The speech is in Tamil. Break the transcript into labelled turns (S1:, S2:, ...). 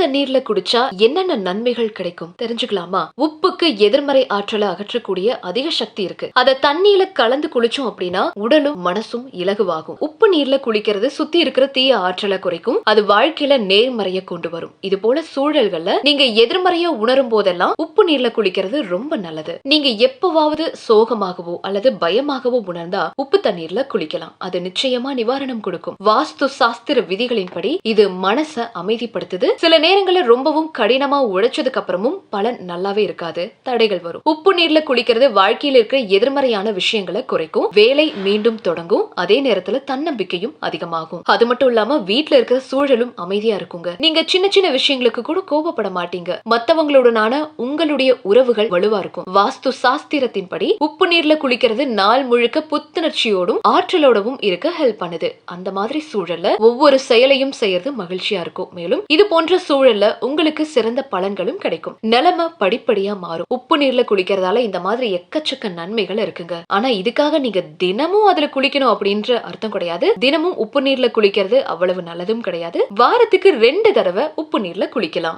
S1: தண்ணீர்ல குடிச்சா என்னென்ன நன்மைகள் கிடைக்கும் தெரிஞ்சுக்கலாமா? உப்புக்கு எதிர்மறை ஆற்றலை அகற்றக்கூடிய அதிக சக்தி இருக்கு. அத தண்ணீர்ல கலந்து குளிச்சோம் அப்படின்னா உடலும் மனசும் இலகுவாகும். உப்பு நீர்ல குளிக்கிறது சுத்தி இருக்கிற தீய ஆற்றலை குறைக்கும். அது வாழ்க்கையில நேர்மறைய கொண்டு வரும். இது போல சூழல்கள்ல நீங்க எதிர்மறைய உணரும் போதெல்லாம் உப்பு நீர்ல குளிக்கிறது ரொம்ப நல்லது. நீங்க எப்பவாவது சோகமாகவோ அல்லது பயமாகவோ உணர்ந்தா உப்பு தண்ணீர்ல குளிக்கலாம். அது நிச்சயமா நிவாரணம் கொடுக்கும். வாஸ்து சாஸ்திர விதிகளின்படி இது மனச அமைதிப்படுத்துது. சில நேரங்கள்ல ரொம்பவும் கடினமா உழைச்சதுக்கு அப்புறமும் பலன் நல்லாவே இருக்காது. தடைகள் வரும். உப்பு நீர்ல குளிக்கிறது வாழ்க்கையில இருக்கிற எதிர்மறையான விஷயங்களை குறைக்கும். வேலை மீண்டும் தொடங்கும். அதே நேரத்துல தன்னம்பிக்கையும் அதிகமாகும். அது மட்டும் இல்லாம வீட்டுல இருக்கிற சூழலும் அமைதியா இருக்குங்க. நீங்க சின்ன சின்ன விஷயங்களுக்கு கூட கோபப்பட மாட்டீங்க. மத்தவங்களுடனான உங்களுடைய உறவுகள் வலுவா இருக்கும். வாஸ்து சாஸ்திரத்தின்படி உப்பு நீர்ல குளிக்கிறது நாள் முழுக்க புத்துணர்ச்சியோடும் ஆற்றலோடவும் இருக்க ஹெல்ப் பண்ணுது. அந்த மாதிரி சூழல்ல ஒவ்வொரு செயலையும் செய்யறது மகிழ்ச்சியா இருக்கும். மேலும் இது போன்ற சூழல்ல உங்களுக்கு சிறந்த பலன்களும் கிடைக்கும். நிலைமை படிப்படியா மாறும். உப்பு நீர்ல குளிக்கிறதால இந்த மாதிரி எக்கச்சக்க நன்மைகள் இருக்குங்க. ஆனா இதுக்காக நீங்க தினமும் அதுல குளிக்கணும் அப்படின்ற அர்த்தம் கிடையாது. தினமும் உப்பு நீர்ல குளிக்கிறது அவ்வளவு நல்லதும் கிடையாது. வாரத்துக்கு 2 தடவை உப்பு நீர்ல குளிக்கலாம்.